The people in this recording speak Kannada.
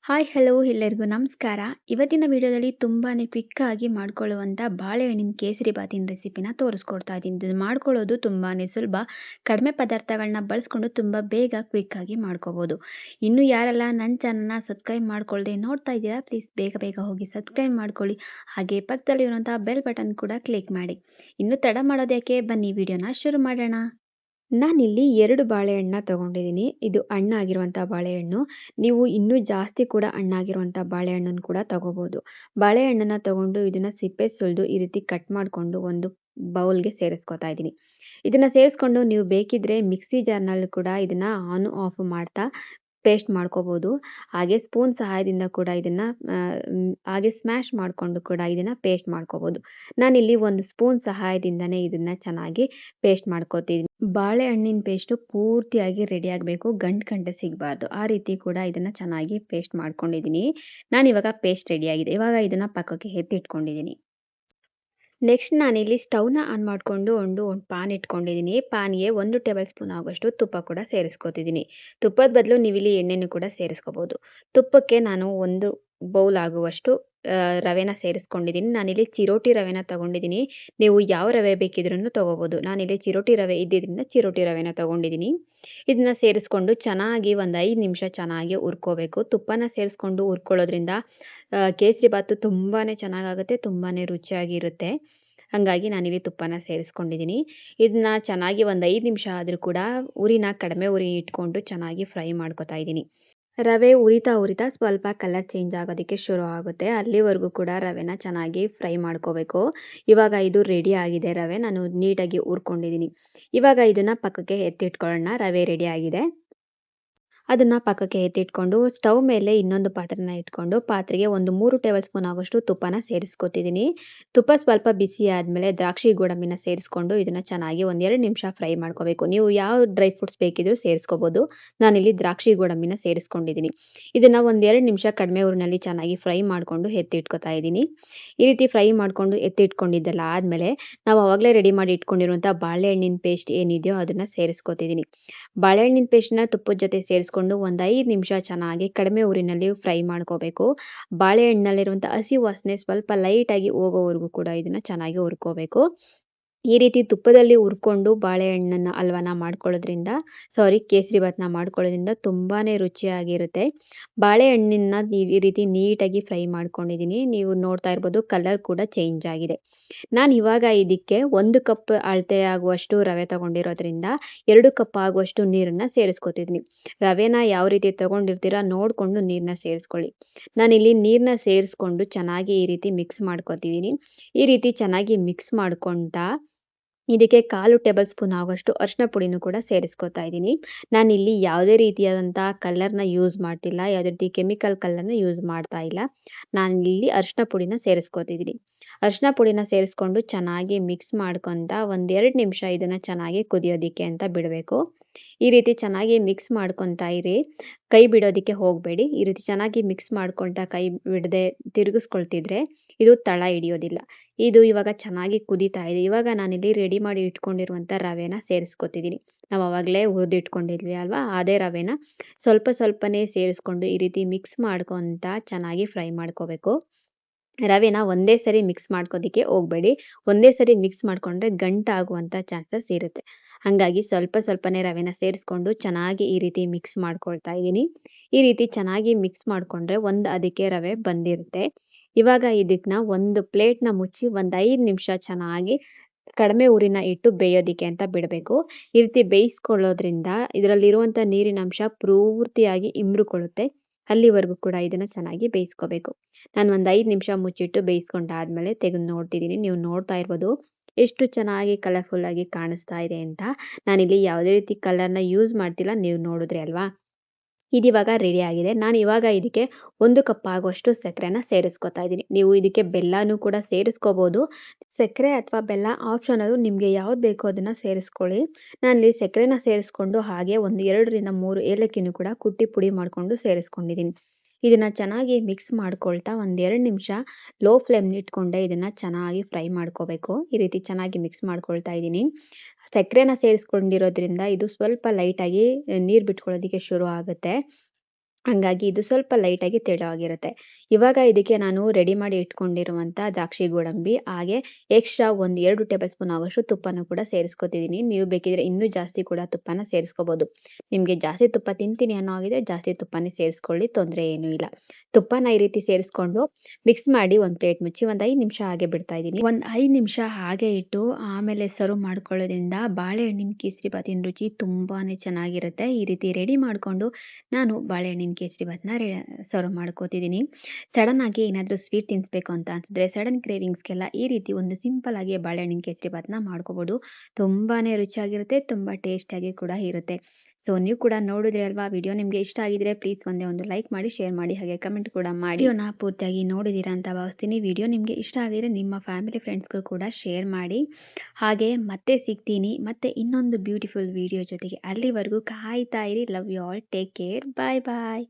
ಹಾಯ್ ಹಲೋ ಎಲ್ಲರಿಗೂ ನಮಸ್ಕಾರ. ಇವತ್ತಿನ ವಿಡಿಯೋದಲ್ಲಿ ತುಂಬಾನೇ ಕ್ವಿಕ್ ಆಗಿ ಮಾಡ್ಕೊಳ್ಳುವಂಥ ಬಾಳೆಹಣ್ಣಿನ ಕೇಸರಿ ಬಾತಿನ ರೆಸಿಪಿನ ತೋರಿಸ್ಕೊಡ್ತಾ ಇದ್ದೀನಿ. ಇದು ಮಾಡ್ಕೊಳ್ಳೋದು ತುಂಬಾನೇ ಸುಲಭ. ಕಡಿಮೆ ಪದಾರ್ಥಗಳನ್ನ ಬಳಸ್ಕೊಂಡು ತುಂಬ ಬೇಗ ಕ್ವಿಕ್ ಆಗಿ ಮಾಡ್ಕೋಬೋದು. ಇನ್ನು ಯಾರೆಲ್ಲ ನನ್ನ ಚಾನಲ್ನ ಸಬ್ಸ್ಕ್ರೈಬ್ ಮಾಡ್ಕೊಳ್ದೆ ನೋಡ್ತಾ ಇದ್ದೀರಾ, ಪ್ಲೀಸ್ ಬೇಗ ಬೇಗ ಹೋಗಿ ಸಬ್ಸ್ಕ್ರೈಬ್ ಮಾಡ್ಕೊಳ್ಳಿ. ಹಾಗೆ ಪಕ್ಕದಲ್ಲಿರುವಂಥ ಬೆಲ್ ಬಟನ್ ಕೂಡ ಕ್ಲಿಕ್ ಮಾಡಿ. ಇನ್ನು ತಡ ಮಾಡೋದ್ಯಾಕೆ, ಬನ್ನಿ ವಿಡಿಯೋನ ಶುರು ಮಾಡೋಣ. ನಾನಿಲ್ಲಿ 2 ಬಾಳೆಹಣ್ಣನ್ನ ತಗೊಂಡಿದ್ದೀನಿ. ಇದು ಹಣ್ಣಾಗಿರುವಂಥ ಬಾಳೆಹಣ್ಣು. ನೀವು ಇನ್ನೂ ಜಾಸ್ತಿ ಕೂಡ ಹಣ್ಣಾಗಿರುವಂಥ ಬಾಳೆಹಣ್ಣನ್ನು ಕೂಡ ತಗೋಬೋದು. ಬಾಳೆಹಣ್ಣನ್ನ ತಗೊಂಡು ಇದನ್ನ ಸಿಪ್ಪೆ ಸುಲಿದು ಈ ರೀತಿ ಕಟ್ ಮಾಡಿಕೊಂಡು ಒಂದು ಬೌಲ್‌ಗೆ ಸೇರಿಸ್ಕೊತಾ ಇದ್ದೀನಿ. ಇದನ್ನ ಸೇರಿಸ್ಕೊಂಡು ನೀವು ಬೇಕಿದ್ರೆ ಮಿಕ್ಸಿ ಜಾರ್‌ನಲ್ಲಿ ಕೂಡ ಇದನ್ನ ಆನ್ ಆಫ್ ಮಾಡ್ತಾ ಪೇಸ್ಟ್ ಮಾಡ್ಕೋಬೋದು. ಹಾಗೆ ಸ್ಪೂನ್ ಸಹಾಯದಿಂದ ಕೂಡ ಇದನ್ನ ಹಾಗೆ ಸ್ಮ್ಯಾಶ್ ಮಾಡಿಕೊಂಡು ಕೂಡ ಇದನ್ನ ಪೇಸ್ಟ್ ಮಾಡ್ಕೋಬೋದು. ನಾನಿಲ್ಲಿ ಒಂದು ಸ್ಪೂನ್ ಸಹಾಯದಿಂದನೇ ಇದನ್ನ ಚೆನ್ನಾಗಿ ಪೇಸ್ಟ್ ಮಾಡ್ಕೋತಿದ್ದೀನಿ. ಬಾಳೆಹಣ್ಣಿನ ಪೇಸ್ಟು ಪೂರ್ತಿಯಾಗಿ ರೆಡಿ ಆಗಬೇಕು, ಗಂಟು ಸಿಗಬಾರ್ದು. ಆ ರೀತಿ ಕೂಡ ಇದನ್ನ ಚೆನ್ನಾಗಿ ಪೇಸ್ಟ್ ಮಾಡ್ಕೊಂಡಿದ್ದೀನಿ. ನಾನಿವಾಗ ಪೇಸ್ಟ್ ರೆಡಿ ಆಗಿದೆ. ಇವಾಗ ಇದನ್ನ ಪಕ್ಕಕ್ಕೆ ಎತ್ತಿಟ್ಕೊಂಡಿದ್ದೀನಿ. ನೆಕ್ಸ್ಟ್ ನಾನಿಲ್ಲಿ ಸ್ಟವ್‌ನ ಆನ್ ಮಾಡಿಕೊಂಡು ಒಂದು ಪಾನ್ ಇಟ್ಕೊಂಡಿದ್ದೀನಿ. ಪಾನ್‌ಗೆ 1 ಟೇಬಲ್ ಸ್ಪೂನ್ ಆಗುವಷ್ಟು ತುಪ್ಪ ಕೂಡ ಸೇರಿಸ್ಕೊತಿದ್ದೀನಿ. ತುಪ್ಪದ ಬದಲು ನೀವಿಲ್ಲಿ ಎಣ್ಣೆನೂ ಕೂಡ ಸೇರಿಸ್ಕೋಬೋದು. ತುಪ್ಪಕ್ಕೆ ನಾನು 1 ಬೌಲ್ ಆಗುವಷ್ಟು ರವೆನ ಸೇರಿಸ್ಕೊಂಡಿದ್ದೀನಿ. ನಾನಿಲ್ಲಿ ಚಿರೋಟಿ ರವೆನ ತಗೊಂಡಿದ್ದೀನಿ. ನೀವು ಯಾವ ರವೆ ಬೇಕಿದ್ರೂ ತಗೋಬೋದು. ನಾನಿಲ್ಲಿ ಚಿರೋಟಿ ರವೆ ಇದ್ದಿದ್ದರಿಂದ ಚಿರೋಟಿ ರವೆನ ತಗೊಂಡಿದ್ದೀನಿ. ಇದನ್ನ ಸೇರಿಸ್ಕೊಂಡು ಚೆನ್ನಾಗಿ ಒಂದು 5 ನಿಮಿಷ ಚೆನ್ನಾಗಿ ಹುರ್ಕೋಬೇಕು. ತುಪ್ಪನ ಸೇರಿಸ್ಕೊಂಡು ಹುರ್ಕೊಳ್ಳೋದ್ರಿಂದ ಕೇಸರಿ ಬಾತು ತುಂಬಾನೇ ಚೆನ್ನಾಗಾಗುತ್ತೆ, ತುಂಬಾನೇ ರುಚಿಯಾಗಿರುತ್ತೆ. ಹಾಗಾಗಿ ನಾನಿಲ್ಲಿ ತುಪ್ಪನ ಸೇರಿಸ್ಕೊಂಡಿದ್ದೀನಿ. ಇದನ್ನ ಚೆನ್ನಾಗಿ ಒಂದು 5 ನಿಮಿಷ ಆದರೂ ಕೂಡ ಉರಿನ ಕಡಿಮೆ ಉರಿ ಇಟ್ಕೊಂಡು ಚೆನ್ನಾಗಿ ಫ್ರೈ ಮಾಡ್ಕೊತಾ ಇದ್ದೀನಿ. ರವೆ ಉರಿತಾ ಸ್ವಲ್ಪ ಕಲರ್ ಚೇಂಜ್ ಆಗೋದಕ್ಕೆ ಶುರು ಆಗುತ್ತೆ. ಅಲ್ಲಿವರೆಗೂ ಕೂಡ ರವೆನ ಚೆನ್ನಾಗಿ ಫ್ರೈ ಮಾಡ್ಕೋಬೇಕು. ಇವಾಗ ಇದು ರೆಡಿ ಆಗಿದೆ ರವೆ. ನಾನು ನೀಟಾಗಿ ಹುರ್ಕೊಂಡಿದ್ದೀನಿ. ಇವಾಗ ಇದನ್ನ ಪಕ್ಕಕ್ಕೆ ಎತ್ತಿಟ್ಕೊಳ್ಳೋಣ. ರವೆ ರೆಡಿ ಆಗಿದೆ. ಅದನ್ನ ಪಕ್ಕಕ್ಕೆ ಎತ್ತಿಟ್ಕೊಂಡು ಸ್ಟವ್ ಮೇಲೆ ಇನ್ನೊಂದು ಪಾತ್ರೆನ ಇಟ್ಕೊಂಡು ಪಾತ್ರೆಗೆ ಒಂದು 3 ಟೇಬಲ್ ಸ್ಪೂನ್ ಆಗುವಷ್ಟು ತುಪ್ಪನ ಸೇರಿಸ್ಕೊತಿದ್ದೀನಿ. ತುಪ್ಪ ಸ್ವಲ್ಪ ಬಿಸಿ ಆದಮೇಲೆ ದ್ರಾಕ್ಷಿ ಗೋಡಂಬಿನ ಸೇರಿಸ್ಕೊಂಡು ಇದನ್ನ ಚೆನ್ನಾಗಿ ಒಂದು 2 ನಿಮಿಷ ಫ್ರೈ ಮಾಡ್ಕೋಬೇಕು. ನೀವು ಯಾವ ಡ್ರೈ ಫ್ರೂಟ್ಸ್ ಬೇಕಿದ್ರೂ ಸೇರಿಸ್ಕೋಬೋದು. ನಾನಿಲ್ಲಿ ದ್ರಾಕ್ಷಿ ಗೋಡಂಬಿನ ಸೇರಿಸ್ಕೊಂಡಿದ್ದೀನಿ. ಇದನ್ನ ಒಂದು 2 ನಿಮಿಷ ಕಡಿಮೆ ಊರಿನಲ್ಲಿ ಚೆನ್ನಾಗಿ ಫ್ರೈ ಮಾಡಿಕೊಂಡು ಎತ್ತಿಟ್ಕೊತಾ ಇದ್ದೀನಿ. ಈ ರೀತಿ ಫ್ರೈ ಮಾಡಿಕೊಂಡು ಎತ್ತಿಟ್ಕೊಂಡಿದ್ದೆಲ್ಲ ಆದಮೇಲೆ ನಾವು ಆವಾಗಲೇ ರೆಡಿ ಮಾಡಿ ಇಟ್ಕೊಂಡಿರುವಂಥ ಬಾಳೆಹಣ್ಣಿನ ಪೇಸ್ಟ್ ಏನಿದೆಯೋ ಅದನ್ನು ಸೇರಿಸ್ಕೊತಿದ್ದೀನಿ. ಬಾಳೆಹಣ್ಣಿನ ಪೇಸ್ಟ್ನ ತುಪ್ಪದ ಜೊತೆ ಸೇರಿಸ್ಕೊಂಡು ಒಂದು 5 ನಿಮಿಷ ಚೆನ್ನಾಗಿ ಕಡಿಮೆ ಊರಿನಲ್ಲಿ ಫ್ರೈ ಮಾಡ್ಕೋಬೇಕು. ಬಾಳೆಹಣ್ಣಲ್ಲಿರುವಂಥ ಹಸಿ ವಾಸನೆ ಸ್ವಲ್ಪ ಲೈಟಾಗಿ ಹೋಗೋವರೆಗೂ ಕೂಡ ಇದನ್ನು ಚೆನ್ನಾಗಿ ಹುರ್ಕೋಬೇಕು. ಈ ರೀತಿ ತುಪ್ಪದಲ್ಲಿ ಹುರ್ಕೊಂಡು ಬಾಳೆಹಣ್ಣನ್ನ ಹಲ್ವಾನ ಮಾಡ್ಕೊಳ್ಳೋದ್ರಿಂದ ಕೇಸರಿ ಬಾತ್ನ ಮಾಡ್ಕೊಳ್ಳೋದ್ರಿಂದ ತುಂಬಾನೇ ರುಚಿಯಾಗಿರುತ್ತೆ. ಬಾಳೆಹಣ್ಣನ್ನ ಈ ರೀತಿ ನೀಟಾಗಿ ಫ್ರೈ ಮಾಡ್ಕೊಂಡಿದ್ದೀನಿ. ನೀವು ನೋಡ್ತಾ ಇರ್ಬೋದು ಕಲರ್ ಕೂಡ ಚೇಂಜ್ ಆಗಿದೆ. ನಾನು ಇವಾಗ ಇದಕ್ಕೆ 1 ಕಪ್ ಅಳತೆ ಆಗುವಷ್ಟು ರವೆ ತಗೊಂಡಿರೋದ್ರಿಂದ 2 ಕಪ್ ಆಗುವಷ್ಟು ನೀರನ್ನ ಸೇರಿಸ್ಕೊತಿದ್ದೀನಿ. ರವೆನ ಯಾವ ರೀತಿ ತಗೊಂಡಿರ್ತೀರಾ ನೋಡಿಕೊಂಡು ನೀರನ್ನ ಸೇರಿಸ್ಕೊಳ್ಳಿ. ನಾನಿಲ್ಲಿ ನೀರನ್ನ ಸೇರಿಸ್ಕೊಂಡು ಚೆನ್ನಾಗಿ ಈ ರೀತಿ ಮಿಕ್ಸ್ ಮಾಡ್ಕೊತಿದ್ದೀನಿ. ಈ ರೀತಿ ಚೆನ್ನಾಗಿ ಮಿಕ್ಸ್ ಮಾಡ್ಕೊತಾ ಇದಕ್ಕೆ 1/4 ಟೇಬಲ್ ಸ್ಪೂನ್ ಆಗುವಷ್ಟು ಅರಿಶಿನ ಪುಡಿನೂ ಕೂಡ ಸೇರಿಸ್ಕೊತಾ ಇದ್ದೀನಿ. ನಾನಿಲ್ಲಿ ಯಾವುದೇ ರೀತಿಯಾದಂಥ ಕಲರ್ನ ಯೂಸ್ ಮಾಡ್ತಿಲ್ಲ. ಯಾವುದೇ ರೀತಿ ಕೆಮಿಕಲ್ ಕಲರ್ನ ಯೂಸ್ ಮಾಡ್ತಾ ಇಲ್ಲ. ನಾನಿಲ್ಲಿ ಅರಿಶಿನ ಪುಡಿನ ಸೇರಿಸ್ಕೊತಿದ್ದೀನಿ. ಅರಿಶಿನ ಪುಡಿನ ಸೇರಿಸ್ಕೊಂಡು ಚೆನ್ನಾಗಿ ಮಿಕ್ಸ್ ಮಾಡ್ಕೊತಾ ಒಂದು 2 ನಿಮಿಷ ಇದನ್ನು ಚೆನ್ನಾಗಿ ಕುದಿಯೋದಕ್ಕೆ ಅಂತ ಬಿಡಬೇಕು. ಈ ರೀತಿ ಚೆನ್ನಾಗಿ ಮಿಕ್ಸ್ ಮಾಡ್ಕೊತಾ ಇರಿ. ಕೈ ಬಿಡೋದಕ್ಕೆ ಹೋಗಬೇಡಿ. ಈ ರೀತಿ ಚೆನ್ನಾಗಿ ಮಿಕ್ಸ್ ಮಾಡ್ಕೊಳ್ತಾ ಕೈ ಬಿಡದೆ ತಿರುಗಿಸ್ಕೊಳ್ತಿದ್ರೆ ಇದು ತಳ ಹಿಡಿಯೋದಿಲ್ಲ. ಇದು ಇವಾಗ ಚೆನ್ನಾಗಿ ಕುದೀತಾ ಇದೆ. ಇವಾಗ ನಾನಿಲ್ಲಿ ರೆಡಿ ಮಾಡಿ ಇಟ್ಕೊಂಡಿರುವಂಥ ರವೆನ ಸೇರಿಸ್ಕೊತಿದ್ದೀನಿ. ನಾವು ಆವಾಗಲೇ ಹುರಿದಿಟ್ಕೊಂಡಿದ್ವಿ ಅಲ್ವಾ, ಅದೇ ರವೆನ ಸ್ವಲ್ಪನೇ ಸೇರಿಸ್ಕೊಂಡು ಈ ರೀತಿ ಮಿಕ್ಸ್ ಮಾಡ್ಕೊತ ಚೆನ್ನಾಗಿ ಫ್ರೈ ಮಾಡ್ಕೋಬೇಕು. ರವೆನ ಒಂದೇ ಸರಿ ಮಿಕ್ಸ್ ಮಾಡ್ಕೋದಕ್ಕೆ ಹೋಗಬೇಡಿ. ಒಂದೇ ಸರಿ ಮಿಕ್ಸ್ ಮಾಡಿಕೊಂಡ್ರೆ ಗಂಟಾಗುವಂಥ ಚಾನ್ಸಸ್ ಇರುತ್ತೆ. ಹಾಗಾಗಿ ಸ್ವಲ್ಪನೇ ರವೆನ ಸೇರಿಸ್ಕೊಂಡು ಚೆನ್ನಾಗಿ ಈ ರೀತಿ ಮಿಕ್ಸ್ ಮಾಡ್ಕೊಳ್ತಾ ಇದ್ದೀನಿ. ಈ ರೀತಿ ಚೆನ್ನಾಗಿ ಮಿಕ್ಸ್ ಮಾಡಿಕೊಂಡ್ರೆ ಒಂದು ಅದಕ್ಕೆ ರವೆ ಬಂದಿರುತ್ತೆ. ಇವಾಗ ಇದನ್ನ ಒಂದು ಪ್ಲೇಟ್‌ನ ಮುಚ್ಚಿ ಒಂದು 5 ನಿಮಿಷ ಚೆನ್ನಾಗಿ ಕಡಿಮೆ ಉರಿನ ಇಟ್ಟು ಬೇಯೋದಕ್ಕೆ ಅಂತ ಬಿಡಬೇಕು. ಈ ರೀತಿ ಬೇಯಿಸ್ಕೊಳ್ಳೋದ್ರಿಂದ ಇದರಲ್ಲಿರುವಂಥ ನೀರಿನಂಶ ಪೂರ್ತಿಯಾಗಿ ಇಂಬ್ರುಕೊಳ್ಳುತ್ತೆ. ಅಲ್ಲಿವರೆಗೂ ಕೂಡ ಇದನ್ನು ಚೆನ್ನಾಗಿ ಬೇಯಿಸ್ಕೋಬೇಕು. ನಾನು ಒಂದು 5 ನಿಮಿಷ ಮುಚ್ಚಿಟ್ಟು ಬೇಯಿಸ್ಕೊಂಡಾದ್ಮೇಲೆ ತೆಗೆದು ನೋಡ್ತಿದ್ದೀನಿ. ನೀವು ನೋಡ್ತಾ ಇರ್ಬೋದು ಎಷ್ಟು ಚೆನ್ನಾಗಿ ಕಲರ್‌ಫುಲ್ಲಾಗಿ ಕಾಣಿಸ್ತಾ ಇದೆ ಅಂತ. ನಾನಿಲ್ಲಿ ಯಾವುದೇ ರೀತಿ ಕಲರ್‌ನ ಯೂಸ್ ಮಾಡ್ತಿಲ್ಲ. ನೀವು ನೋಡಿದ್ರಿ ಅಲ್ವಾ? ಇದಿವಾಗ ರೆಡಿ ಆಗಿದೆ. ನಾನು ಇವಾಗ ಇದಕ್ಕೆ 1 ಕಪ್ ಆಗುವಷ್ಟು ಸಕ್ಕರೆನ ಸೇರಿಸ್ಕೊತಾ ಇದ್ದೀನಿ. ನೀವು ಇದಕ್ಕೆ ಬೆಲ್ಲನೂ ಕೂಡ ಸೇರಿಸ್ಕೋಬೋದು. ಸಕ್ಕರೆ ಅಥವಾ ಬೆಲ್ಲ ಆಪ್ಷನಲ್ಲು, ನಿಮಗೆ ಯಾವ್ದು ಬೇಕೋ ಅದನ್ನು ಸೇರಿಸ್ಕೊಳ್ಳಿ. ನಾನಿಲ್ಲಿ ಸಕ್ಕರೆನ ಸೇರಿಸ್ಕೊಂಡು ಹಾಗೆ ಒಂದು 2 ರಿಂದ 3 ಏಲಕ್ಕಿನೂ ಕೂಡ ಕುಟ್ಟಿ ಪುಡಿ ಮಾಡಿಕೊಂಡು ಸೇರಿಸ್ಕೊಂಡಿದ್ದೀನಿ. ಇದನ್ನು ಚೆನ್ನಾಗಿ ಮಿಕ್ಸ್ ಮಾಡ್ಕೊಳ್ತಾ ಒಂದು 2 ನಿಮಿಷ ಲೋ ಫ್ಲೇಮ್‌ನಲ್ಲಿ ಇಟ್ಕೊಂಡೆ ಇದನ್ನು ಚೆನ್ನಾಗಿ ಫ್ರೈ ಮಾಡ್ಕೋಬೇಕು. ಈ ರೀತಿ ಚೆನ್ನಾಗಿ ಮಿಕ್ಸ್ ಮಾಡ್ಕೊಳ್ತಾ ಇದ್ದೀನಿ. ಸಕ್ಕರೆನ ಸೇರಿಸ್ಕೊಂಡಿರೋದ್ರಿಂದ ಇದು ಸ್ವಲ್ಪ ಲೈಟಾಗಿ ನೀರು ಬಿಟ್ಕೊಳ್ಳೋದಕ್ಕೆ ಶುರು ಆಗುತ್ತೆ. ಹಂಗಾಗಿ ಇದು ಸ್ವಲ್ಪ ಲೈಟಾಗಿ ತೆಳುವಾಗಿರುತ್ತೆ. ಇವಾಗ ಇದಕ್ಕೆ ನಾನು ರೆಡಿ ಮಾಡಿ ಇಟ್ಕೊಂಡಿರುವಂಥ ದ್ರಾಕ್ಷಿ ಗೋಡಂಬಿ ಹಾಗೆ ಎಕ್ಸ್ಟ್ರಾ ಒಂದು 2 ಟೇಬಲ್ ಸ್ಪೂನ್ ಆಗುವಷ್ಟು ತುಪ್ಪನ ಕೂಡ ಸೇರಿಸ್ಕೊತಿದ್ದೀನಿ. ನೀವು ಬೇಕಿದ್ರೆ ಇನ್ನೂ ಜಾಸ್ತಿ ಕೂಡ ತುಪ್ಪನ ಸೇರಿಸ್ಕೋಬೋದು. ನಿಮಗೆ ಜಾಸ್ತಿ ತುಪ್ಪ ತಿಂತೀನಿ ಅನ್ನೋ ಹಾಗಿದ್ರೆ ಜಾಸ್ತಿ ತುಪ್ಪನೇ ಸೇರಿಸ್ಕೊಳ್ಳಿ, ತೊಂದರೆ ಏನೂ ಇಲ್ಲ. ತುಪ್ಪನ ಈ ರೀತಿ ಸೇರಿಸ್ಕೊಂಡು ಮಿಕ್ಸ್ ಮಾಡಿ ಒಂದು ಪ್ಲೇಟ್ ಮುಚ್ಚಿ ಒಂದು 5 ನಿಮಿಷ ಹಾಗೆ ಬಿಡ್ತಾ ಇದ್ದೀನಿ. ಒಂದು 5 ನಿಮಿಷ ಹಾಗೆ ಇಟ್ಟು ಆಮೇಲೆ ಸರ್ವ್ ಮಾಡ್ಕೊಳ್ಳೋದ್ರಿಂದ ಬಾಳೆಹಣ್ಣಿನ ಕೇಸರಿ ಬಾತಿನ ರುಚಿ ತುಂಬಾನೇ ಚೆನ್ನಾಗಿರುತ್ತೆ. ಈ ರೀತಿ ರೆಡಿ ಮಾಡಿಕೊಂಡು ನಾನು ಬಾಳೆಹಣ್ಣಿನ ಕೇಸರಿ ಬಾತ್ನ ಸರ್ವ್ ಮಾಡ್ಕೋತಿದ್ದೀನಿ. ಸಡನ್ ಆಗಿ ಏನಾದರೂ ಸ್ವೀಟ್ ತಿನ್ನಿಸ್ಬೇಕು ಅಂತ ಅನ್ಸಿದ್ರೆ ಸಡನ್ ಕ್ರೇವಿಂಗ್ಸ್ಗೆಲ್ಲ ಈ ರೀತಿ ಒಂದು ಸಿಂಪಲ್ ಆಗಿ ಬಾಳೆಹಣ್ಣಿನ ಕೇಸರಿ ಬಾತ್ನ ಮಾಡ್ಕೋಬೋದು. ತುಂಬಾನೇ ರುಚಿಯಾಗಿರುತ್ತೆ, ತುಂಬ ಟೇಸ್ಟಿಯಾಗಿ ಕೂಡ ಇರುತ್ತೆ. ಸೊ ನೀವು ಕೂಡ ನೋಡಿದ್ರಿ ಅಲ್ವಾ, ವಿಡಿಯೋ ನಿಮಗೆ ಇಷ್ಟ ಆಗಿದ್ರೆ ಪ್ಲೀಸ್ ಒಂದೇ ಒಂದು ಲೈಕ್ ಮಾಡಿ, ಶೇರ್ ಮಾಡಿ, ಹಾಗೆ ಕಮೆಂಟ್ ಕೂಡ ಮಾಡಿ. ವಿಡಿಯೋನ ಪೂರ್ತಿಯಾಗಿ ನೋಡಿದ್ದೀರಾ ಅಂತ ಭಾವಿಸ್ತೀನಿ. ವಿಡಿಯೋ ನಿಮಗೆ ಇಷ್ಟ ಆಗಿದ್ರೆ ನಿಮ್ಮ ಫ್ಯಾಮಿಲಿ ಫ್ರೆಂಡ್ಸ್ಗೂ ಕೂಡ ಶೇರ್ ಮಾಡಿ. ಹಾಗೆ ಮತ್ತೆ ಸಿಗ್ತೀನಿ ಮತ್ತೆ ಇನ್ನೊಂದು ಬ್ಯೂಟಿಫುಲ್ ವಿಡಿಯೋ ಜೊತೆಗೆ. ಅಲ್ಲಿವರೆಗೂ ಕಾಯ್ತಾ ಇರಿ. Love you all. Take care. Bye bye.